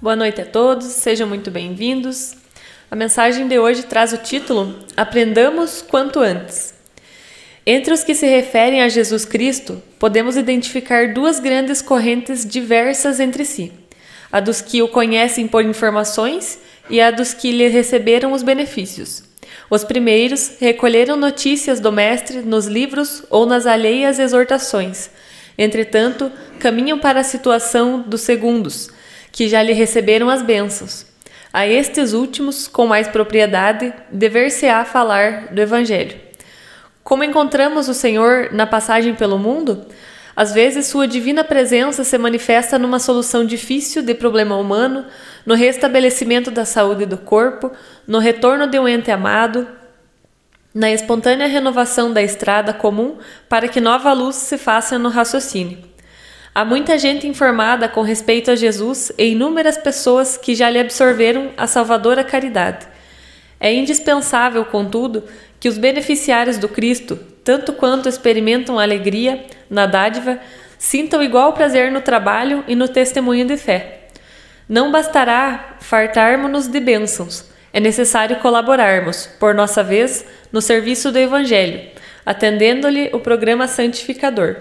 Boa noite a todos, sejam muito bem-vindos. A mensagem de hoje traz o título Aprendamos quanto antes. Entre os que se referem a Jesus Cristo, podemos identificar duas grandes correntes diversas entre si: a dos que o conhecem por informações e a dos que lhe receberam os benefícios. Os primeiros recolheram notícias do Mestre nos livros ou nas alheias exortações. Entretanto, caminham para a situação dos segundos, que já lhe receberam as bênçãos. A estes últimos, com mais propriedade, dever-se-á falar do Evangelho. Como encontramos o Senhor na passagem pelo mundo, às vezes sua divina presença se manifesta numa solução difícil de problema humano, no restabelecimento da saúde do corpo, no retorno de um ente amado, na espontânea renovação da estrada comum para que nova luz se faça no raciocínio. Há muita gente informada com respeito a Jesus e inúmeras pessoas que já lhe absorveram a salvadora caridade. É indispensável, contudo, que os beneficiários do Cristo, tanto quanto experimentam alegria na dádiva, sintam igual prazer no trabalho e no testemunho de fé. Não bastará fartarmos-nos de bênçãos, é necessário colaborarmos, por nossa vez, no serviço do Evangelho, atendendo-lhe o programa santificador.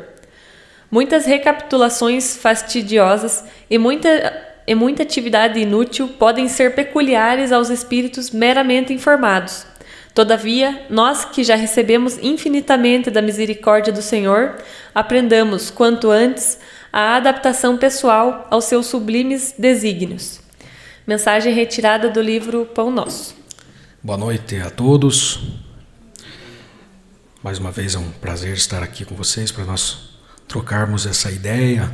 Muitas recapitulações fastidiosas e muita atividade inútil podem ser peculiares aos espíritos meramente informados. Todavia, nós que já recebemos infinitamente da misericórdia do Senhor, aprendamos, quanto antes, a adaptação pessoal aos seus sublimes desígnios. Mensagem retirada do livro Pão Nosso. Boa noite a todos. Mais uma vez é um prazer estar aqui com vocês para nós trocarmos essa ideia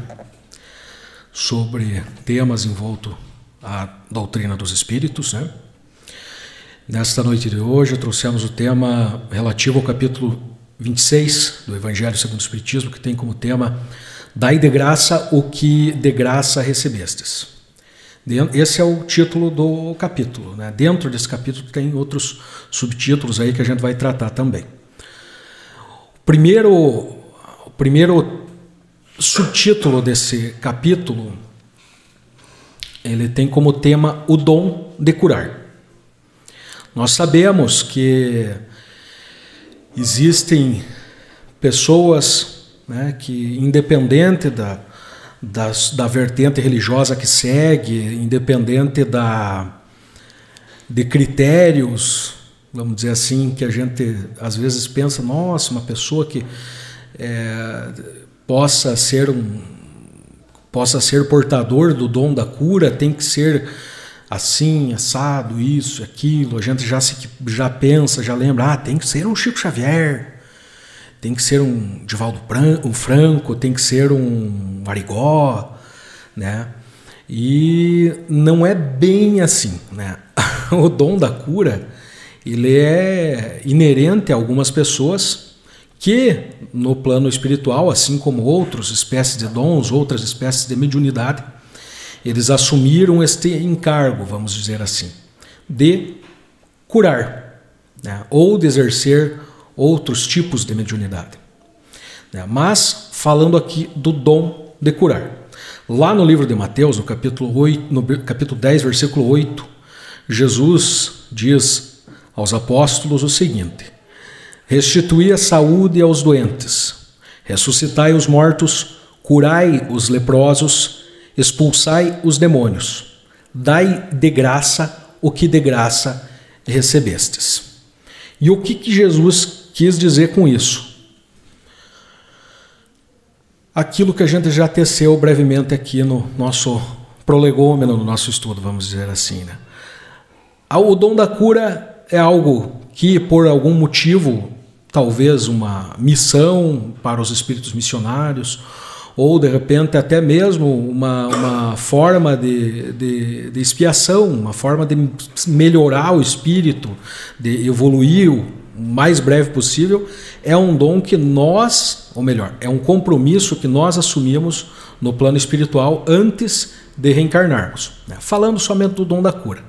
sobre temas envoltos à doutrina dos espíritos, né? Nesta noite de hoje trouxemos o tema relativo ao capítulo 26 do Evangelho segundo o Espiritismo, que tem como tema Dai de graça o que de graça recebestes. Esse é o título do capítulo, né? Dentro desse capítulo tem outros subtítulos aí que a gente vai tratar também. O primeiro subtítulo desse capítulo, ele tem como tema o dom de curar. Nós sabemos que existem pessoas, né, que, independente da vertente religiosa que segue, independente de critérios, vamos dizer assim, que a gente às vezes pensa, nossa, uma pessoa que possa ser portador do dom da cura tem que ser assim, assado, isso, aquilo. A gente já pensa, já lembra, tem que ser um Chico Xavier, tem que ser um Divaldo Franco, tem que ser um Arigó, né? E não é bem assim, né? O dom da cura, ele é inerente a algumas pessoas que, no plano espiritual, assim como outras espécies de dons, outras espécies de mediunidade, eles assumiram este encargo, vamos dizer assim, de curar, né? Ou de exercer outros tipos de mediunidade, né? Mas falando aqui do dom de curar. Lá no livro de Mateus, no capítulo 10, versículo 8, Jesus diz aos apóstolos o seguinte: restituí a saúde aos doentes, ressuscitai os mortos, curai os leprosos, expulsai os demônios, dai de graça o que de graça recebestes. E o que Jesus quis dizer com isso? Aquilo que a gente já teceu brevemente aqui no nosso prolegômeno, no nosso estudo, vamos dizer assim, né? O dom da cura é algo que, por algum motivo, talvez uma missão para os espíritos missionários, ou de repente até mesmo uma forma de expiação, uma forma de melhorar o espírito, de evoluir o mais breve possível, é um dom que nós, ou melhor, é um compromisso que nós assumimos no plano espiritual antes de reencarnarmos, né? Falando somente do dom da cura.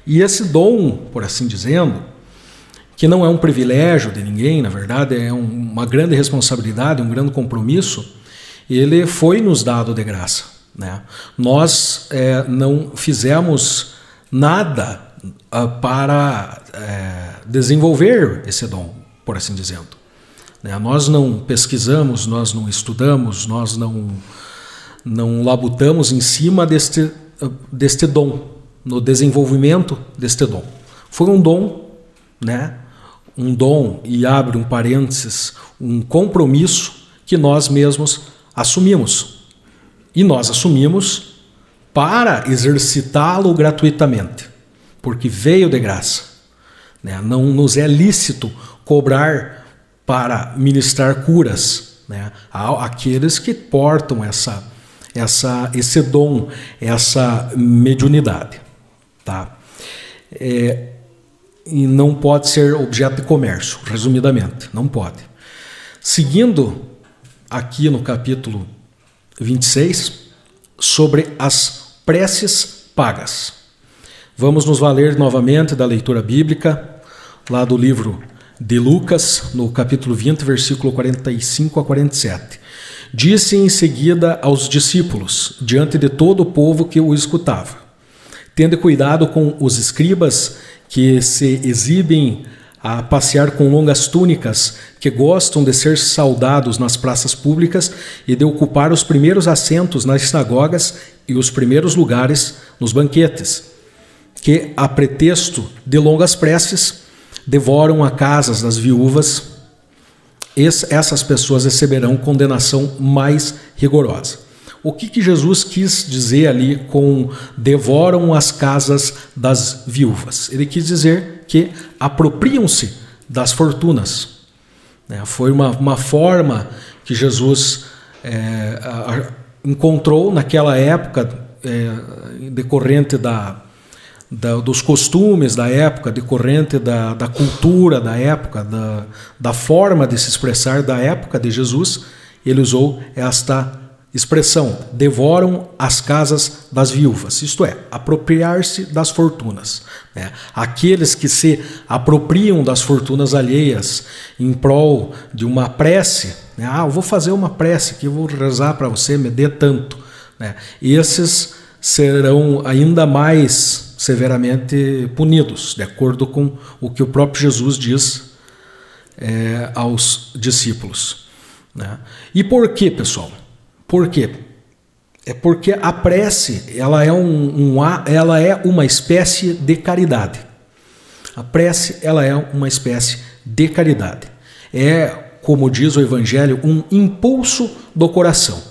E esse dom, por assim dizendo, que não é um privilégio de ninguém, na verdade, é uma grande responsabilidade, um grande compromisso, ele foi nos dado de graça. né? Nós não fizemos nada para desenvolver esse dom, por assim dizendo, né? Nós não pesquisamos, nós não estudamos, nós não labutamos em cima deste dom, no desenvolvimento deste dom. Foi um dom, né? Um dom, e abre um parênteses, um compromisso que nós mesmos assumimos. E nós assumimos para exercitá-lo gratuitamente, porque veio de graça, né? Não nos é lícito cobrar para ministrar curas, né? Aqueles que portam esse dom, essa mediunidade, tá? E não pode ser objeto de comércio, resumidamente, não pode. Seguindo aqui no capítulo 26, sobre as preces pagas. Vamos nos valer novamente da leitura bíblica, lá do livro de Lucas, no capítulo 20, versículo 45 a 47. Disse em seguida aos discípulos, diante de todo o povo que o escutava: tende cuidado com os escribas que se exibem a passear com longas túnicas, que gostam de ser saudados nas praças públicas e de ocupar os primeiros assentos nas sinagogas e os primeiros lugares nos banquetes, que, a pretexto de longas preces, devoram as casas das viúvas. Essas pessoas receberão condenação mais rigorosa. O que Jesus quis dizer ali com devoram as casas das viúvas? Ele quis dizer que apropriam-se das fortunas. Foi uma forma que Jesus encontrou naquela época, decorrente dos costumes da época, decorrente da cultura da época, da forma de se expressar da época de Jesus. Ele usou esta expressão: devoram as casas das viúvas, isto é, apropriar-se das fortunas, né? Aqueles que se apropriam das fortunas alheias em prol de uma prece, né? Eu vou fazer uma prece que eu vou rezar para você, me dê tanto, né? Esses serão ainda mais severamente punidos, de acordo com o que o próprio Jesus diz aos discípulos, né? E por quê, pessoal? Por quê? É porque a prece ela é uma espécie de caridade. A prece ela é uma espécie de caridade. É, como diz o Evangelho, um impulso do coração.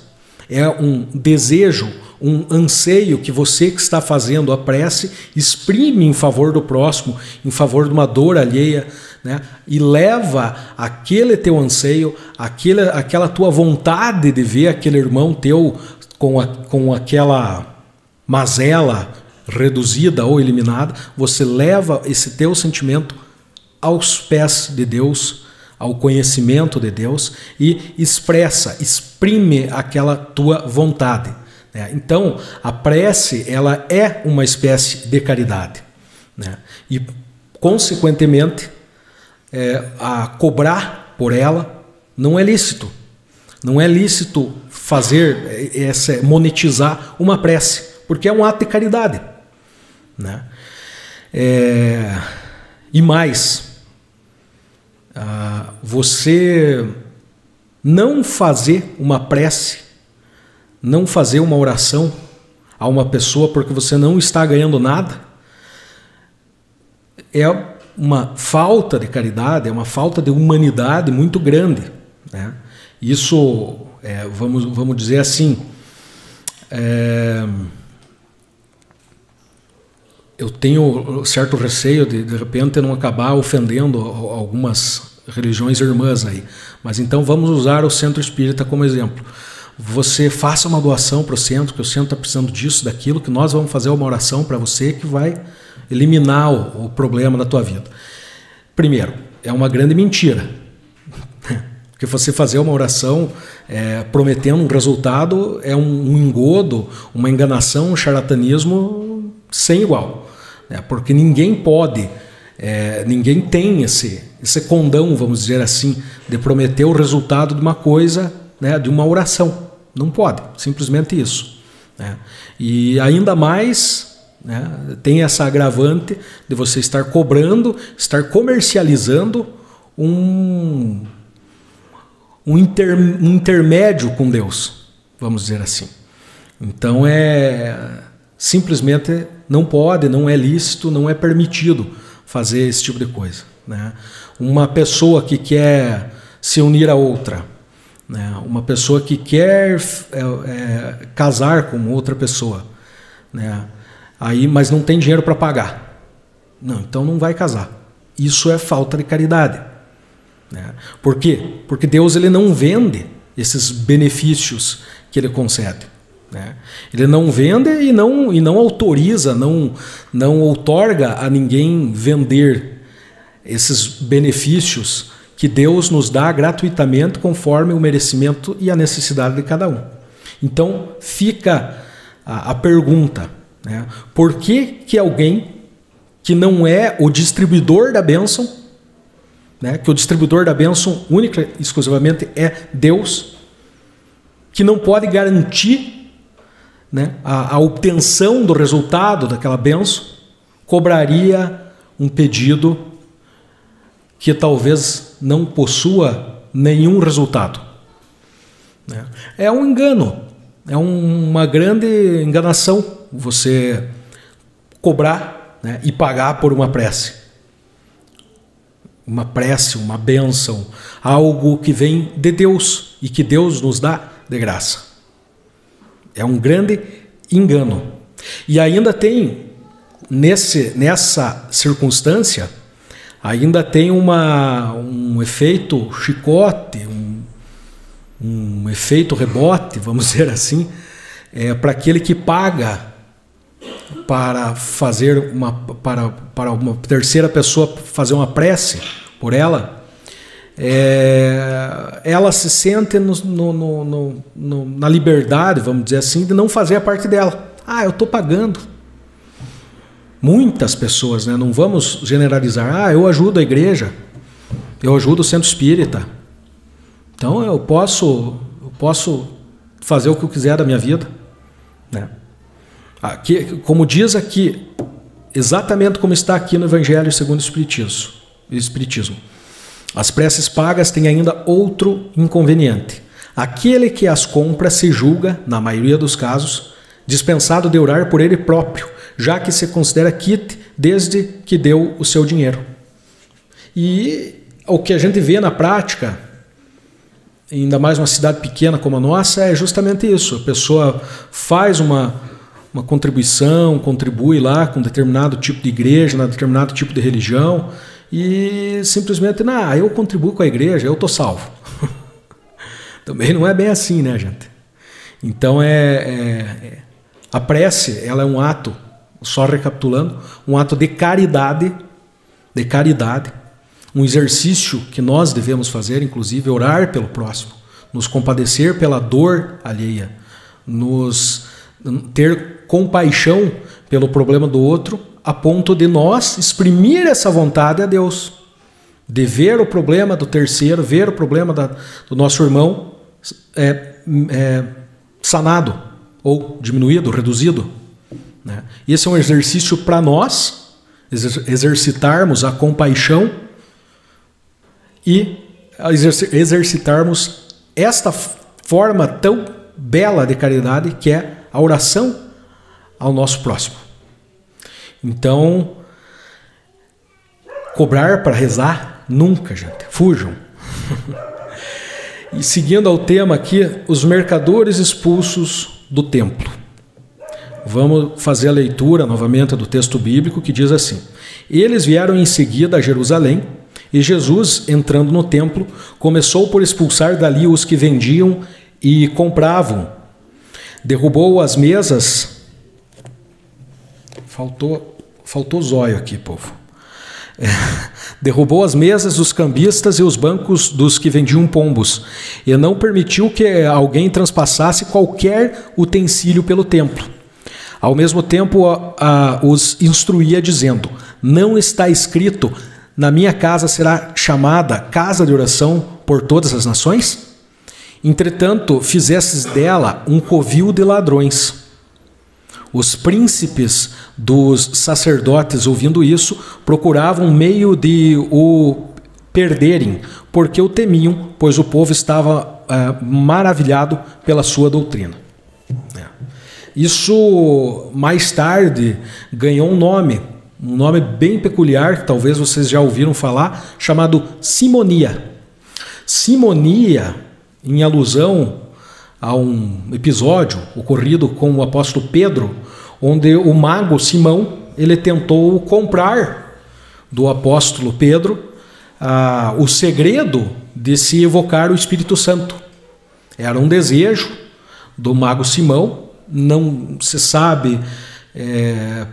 É um desejo, um anseio que você que está fazendo a prece exprime em favor do próximo, em favor de uma dor alheia, né? E leva aquele teu anseio, aquela tua vontade de ver aquele irmão teu com aquela mazela reduzida ou eliminada, você leva esse teu sentimento aos pés de Deus, ao conhecimento de Deus, e exprime aquela tua vontade. Então, a prece ela é uma espécie de caridade, né? E, consequentemente, a cobrar por ela não é lícito. Não é lícito monetizar uma prece, porque é um ato de caridade, né? E mais, você não fazer uma prece, não fazer uma oração a uma pessoa porque você não está ganhando nada, é uma falta de caridade, é uma falta de humanidade muito grande, né? Isso, vamos dizer assim, eu tenho certo receio de repente não acabar ofendendo algumas religiões irmãs aí, mas então vamos usar o Centro Espírita como exemplo. Você faça uma doação para o centro, que o centro está precisando disso, daquilo, que nós vamos fazer uma oração para você que vai eliminar o problema da tua vida. Primeiro, é uma grande mentira. Porque você fazer uma oração prometendo um resultado é um engodo, uma enganação, um charlatanismo sem igual. Porque ninguém pode, ninguém tem esse condão, vamos dizer assim, de prometer o resultado de uma coisa, né, de uma oração. Não pode, simplesmente isso, né? E ainda mais, né, tem essa agravante de você estar cobrando, estar comercializando um intermédio com Deus, vamos dizer assim. Então simplesmente não pode, não é lícito, não é permitido fazer esse tipo de coisa, né? Uma pessoa que quer se unir a outra, né? Uma pessoa que quer casar com outra pessoa, né? Aí, mas não tem dinheiro para pagar. Não, então não vai casar. Isso é falta de caridade, né? Por quê? Porque Deus ele não vende esses benefícios que ele concede, né? Ele não vende e não autoriza, não outorga a ninguém vender esses benefícios que Deus nos dá gratuitamente conforme o merecimento e a necessidade de cada um. Então fica a pergunta, né? Por que alguém que não é o distribuidor da bênção, né, que o distribuidor da bênção única e exclusivamente é Deus, que não pode garantir, né, a obtenção do resultado daquela bênção, cobraria um pedido que talvez não possua nenhum resultado, né? É um engano, é uma grande enganação você cobrar, né, e pagar por uma prece, uma bênção, algo que vem de Deus e que Deus nos dá de graça. É um grande engano. E ainda tem, nessa circunstância, ainda tem um efeito chicote, um efeito rebote, vamos dizer assim, para aquele que paga para fazer para uma terceira pessoa fazer uma prece por ela. Ela se sente na liberdade, vamos dizer assim, de não fazer a parte dela. Eu estou pagando. Muitas pessoas, né? Não vamos generalizar. Eu ajudo a igreja, eu ajudo o centro espírita, então eu posso fazer o que eu quiser da minha vida, né? Aqui, como diz aqui, exatamente como está aqui no Evangelho segundo o Espiritismo, as preces pagas têm ainda outro inconveniente. Aquele que as compra se julga, na maioria dos casos, dispensado de orar por ele próprio, já que se considera quite desde que deu o seu dinheiro. E o que a gente vê na prática, ainda mais uma cidade pequena como a nossa, é justamente isso. A pessoa faz uma contribuição, contribui lá com determinado tipo de igreja, determinado tipo de religião, e simplesmente, eu contribuo com a igreja, eu estou salvo. Também não é bem assim, né, gente? Então a prece, ela é um ato, só recapitulando, um ato de caridade, um exercício que nós devemos fazer, inclusive orar pelo próximo, nos compadecer pela dor alheia, ter compaixão pelo problema do outro, a ponto de nós exprimir essa vontade a Deus, de ver o problema do terceiro, ver o problema do nosso irmão sanado, ou diminuído, reduzido, né? Esse é um exercício para nós, exercitarmos a compaixão e exercitarmos esta forma tão bela de caridade que é a oração ao nosso próximo. Então, cobrar para rezar, nunca, gente, fujam. E seguindo ao tema aqui, os mercadores expulsos do templo. Vamos fazer a leitura novamente do texto bíblico que diz assim: eles vieram em seguida a Jerusalém, e Jesus, entrando no templo, começou por expulsar dali os que vendiam e compravam. Derrubou as mesas. Faltou zóio aqui, povo. Derrubou as mesas dos cambistas e os bancos dos que vendiam pombos, e não permitiu que alguém transpassasse qualquer utensílio pelo templo. Ao mesmo tempo, os instruía dizendo: não está escrito, na minha casa será chamada casa de oração por todas as nações? Entretanto, fizestes dela um covil de ladrões. Os príncipes dos sacerdotes, ouvindo isso, procuravam meio de o perderem, porque o temiam, pois o povo estava maravilhado pela sua doutrina. Isso, mais tarde, ganhou um nome bem peculiar, que talvez vocês já ouviram falar, chamado simonia. Simonia, em alusão a um episódio ocorrido com o apóstolo Pedro, onde o mago Simão ele tentou comprar do apóstolo Pedro o segredo de se evocar o Espírito Santo. Era um desejo do mago Simão, não se sabe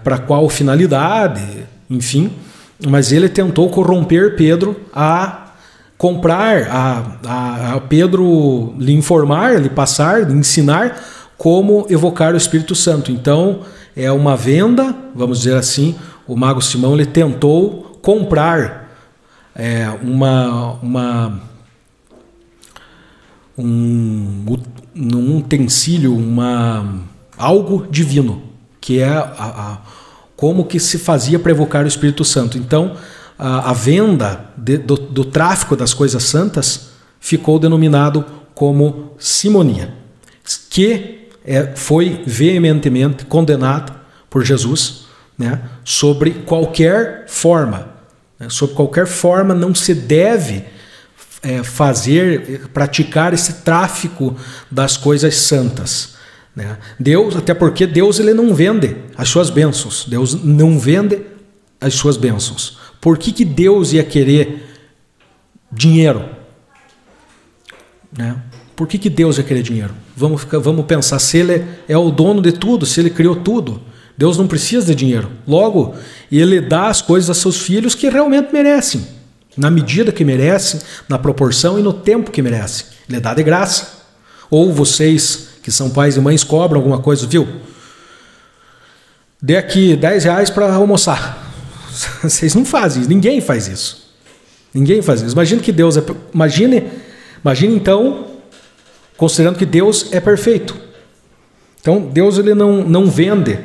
para qual finalidade, enfim, mas ele tentou corromper Pedro a comprar, a Pedro lhe informar, lhe passar, lhe ensinar como evocar o Espírito Santo. Então, é uma venda, vamos dizer assim, o mago Simão ele tentou comprar um utensílio, algo divino, que é como que se fazia para evocar o Espírito Santo. Então, a venda do tráfico das coisas santas ficou denominado como simonia, que foi veementemente condenado por Jesus, né, sobre qualquer forma. Sob qualquer forma não se deve praticar esse tráfico das coisas santas, né? Deus, até porque Deus ele não vende as suas bênçãos. Deus não vende as suas bênçãos. Por que Deus ia querer dinheiro? Né? Por que Deus ia querer dinheiro? Vamos pensar, se ele é o dono de tudo, se ele criou tudo, Deus não precisa de dinheiro. Logo, ele dá as coisas a seus filhos que realmente merecem, na medida que merecem, na proporção e no tempo que merecem. Ele dá de graça. Ou vocês, que são pais e mães, cobram alguma coisa, viu? Dê aqui R$10 para almoçar. Vocês não fazem isso, ninguém faz isso. Ninguém faz isso. Imagine que Deus imagine então, considerando que Deus é perfeito. Então, Deus ele não vende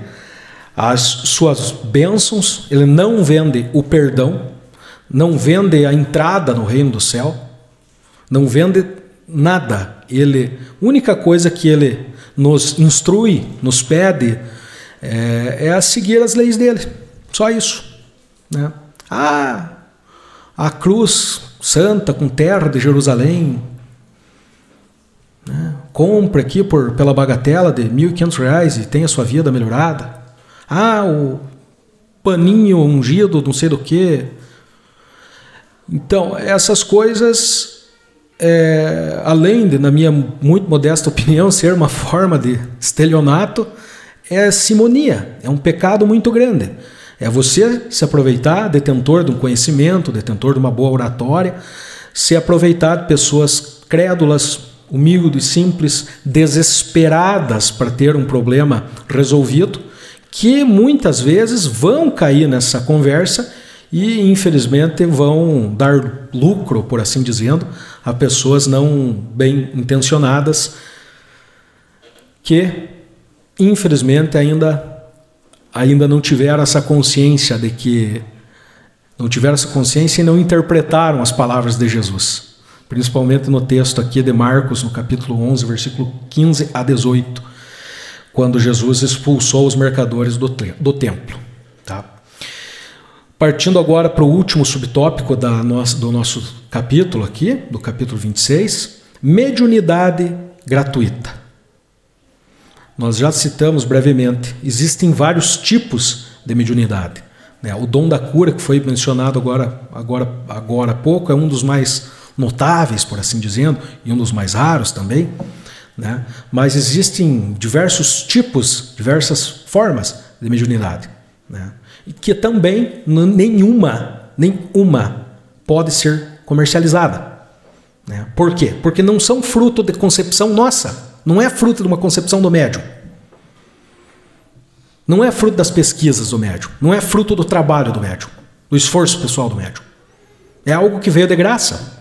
as suas bênçãos, ele não vende o perdão, não vende a entrada no reino do céu, não vende nada. A única coisa que ele nos instrui, nos pede, é a seguir as leis dele. Só isso. Né? A cruz santa com terra de Jerusalém, né? Compre aqui pela bagatela de R$1.500 e tenha a sua vida melhorada. O paninho ungido, não sei do que. Então, essas coisas, além de, na minha muito modesta opinião, ser uma forma de estelionato, é simonia, é um pecado muito grande. É você se aproveitar, detentor de um conhecimento, detentor de uma boa oratória, se aproveitar de pessoas crédulas, humildes, simples, desesperadas para ter um problema resolvido, que muitas vezes vão cair nessa conversa e, infelizmente, vão dar lucro, por assim dizendo, a pessoas não bem intencionadas que, infelizmente, ainda não tiveram essa consciência de que não tiveram essa consciência e não interpretaram as palavras de Jesus. Principalmente no texto aqui de Marcos, no capítulo 11, versículo 15 a 18, quando Jesus expulsou os mercadores do templo. Tá? Partindo agora para o último subtópico do nosso capítulo aqui, do capítulo 26, mediunidade gratuita. Nós já citamos brevemente, existem vários tipos de mediunidade. O dom da cura, que foi mencionado agora há pouco, é um dos mais notáveis, por assim dizendo, e um dos mais raros também. Mas existem diversos tipos, diversas formas de mediunidade, e que também nenhuma pode ser comercializada. Por quê? Porque não são fruto de concepção nossa. Não é fruto de uma concepção do médium. Não é fruto das pesquisas do médium. Não é fruto do trabalho do médium, do esforço pessoal do médium. É algo que veio de graça.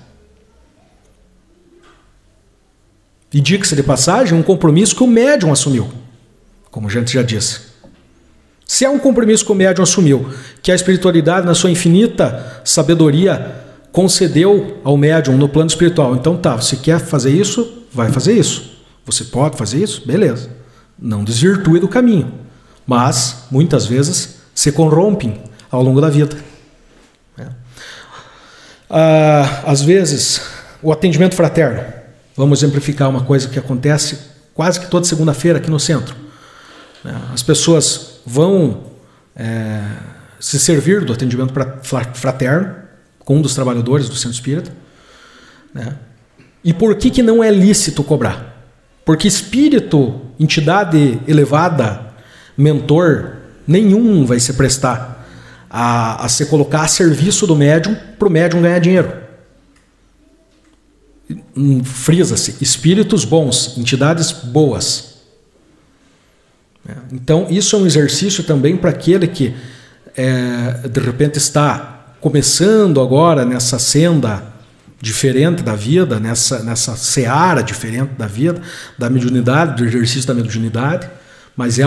E diga-se de passagem, um compromisso que o médium assumiu, como a gente já disse. Se é um compromisso que o médium assumiu, que a espiritualidade, na sua infinita sabedoria, concedeu ao médium no plano espiritual, então tá, você quer fazer isso? Vai fazer isso. Você pode fazer isso? Beleza. Não desvirtue do caminho. Mas, muitas vezes, se corrompem ao longo da vida. Às vezes, o atendimento fraterno. Vamos exemplificar uma coisa que acontece quase que toda segunda-feira aqui no centro. As pessoas vão se servir do atendimento fraterno com um dos trabalhadores do centro espírita. E por que não é lícito cobrar? Porque espírito, entidade elevada, mentor, nenhum vai se prestar a se colocar a serviço do médium para o médium ganhar dinheiro. Frisa-se, espíritos bons, entidades boas. Então, isso é um exercício também para aquele que, de repente, está começando agora nessa senda diferente da vida, nessa seara diferente da vida, da mediunidade, do exercício da mediunidade, mas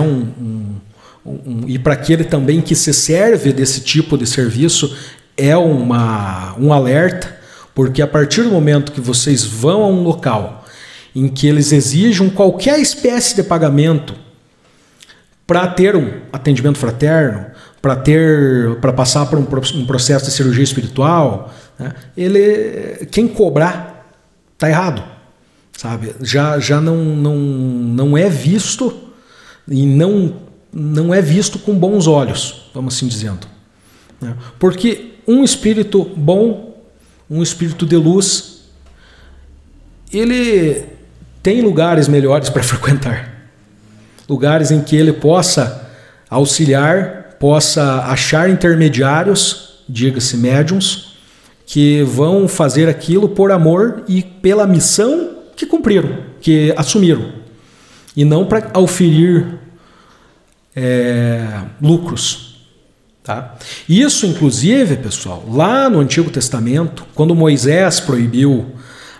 e para aquele também que se serve desse tipo de serviço, é um alerta, porque a partir do momento que vocês vão a um local em que eles exijam qualquer espécie de pagamento para ter um atendimento fraterno, para passar por um processo de cirurgia espiritual, quem cobrar está errado, sabe? Já não é visto e não é visto com bons olhos, vamos assim dizendo, porque um espírito bom, um espírito de luz, ele tem lugares melhores para frequentar, lugares em que ele possa auxiliar, possa achar intermediários, diga-se médiuns, que vão fazer aquilo por amor e pela missão que cumpriram, que assumiram, e não para auferir lucros. Tá? Isso, inclusive, pessoal, lá no Antigo Testamento, quando Moisés proibiu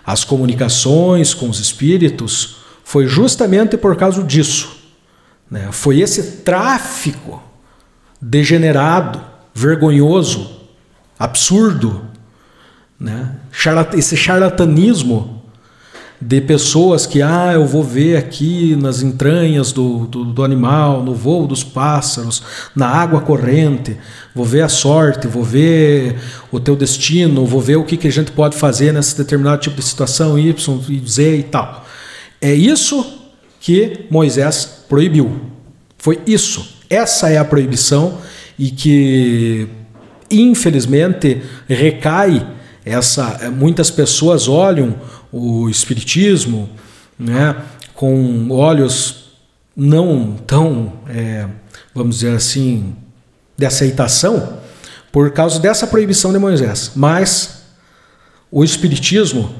as comunicações com os espíritos, foi justamente por causa disso. Foi esse tráfico degenerado, vergonhoso, absurdo, esse charlatanismo de pessoas que eu vou ver aqui nas entranhas do animal, no voo dos pássaros, na água corrente, vou ver a sorte, vou ver o teu destino, vou ver o que a gente pode fazer nesse determinado tipo de situação, Y e Z e tal. É isso que Moisés proibiu. Foi isso. Essa é a proibição e que, infelizmente, recai muitas pessoas olham o espiritismo com olhos não tão, vamos dizer assim, de aceitação por causa dessa proibição de Moisés. Mas o espiritismo,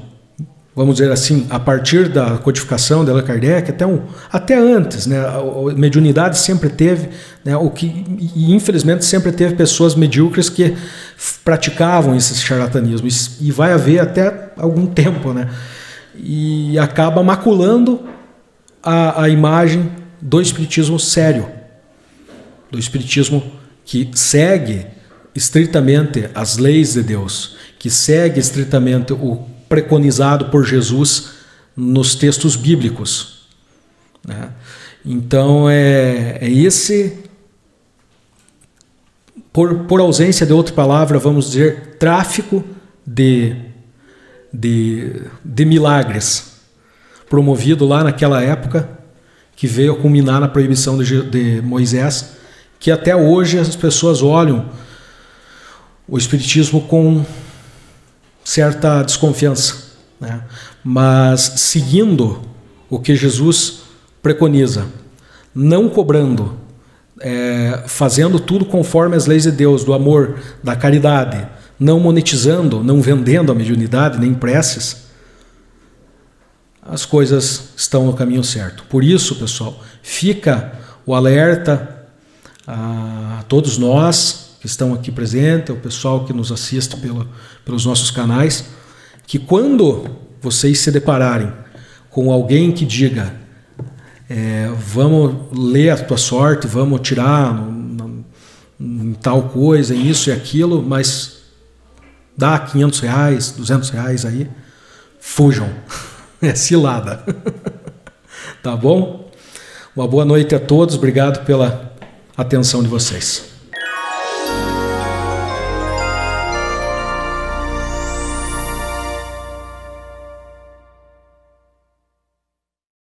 vamos dizer assim, a partir da codificação de Allan Kardec, até antes, a mediunidade sempre teve, e infelizmente sempre teve pessoas medíocres que praticavam esse charlatanismo, e vai haver até algum tempo, e acaba maculando a imagem do espiritismo sério, do espiritismo que segue estritamente as leis de Deus, que segue estritamente o preconizado por Jesus nos textos bíblicos. Então esse, por ausência de outra palavra, vamos dizer, tráfico de milagres, promovido lá naquela época, que veio a culminar na proibição de Moisés, que até hoje as pessoas olham o espiritismo com certa desconfiança, mas seguindo o que Jesus preconiza, não cobrando, fazendo tudo conforme as leis de Deus, do amor, da caridade, não monetizando, não vendendo a mediunidade, nem preces, as coisas estão no caminho certo. Por isso, pessoal, fica o alerta a todos nós que estão aqui presentes, ao pessoal que nos assiste pelos nossos canais, que quando vocês se depararem com alguém que diga vamos ler a tua sorte, vamos tirar em tal coisa, em isso e aquilo, mas dá R$500, R$200 aí, fujam. É cilada. Tá bom? Uma boa noite a todos, obrigado pela atenção de vocês.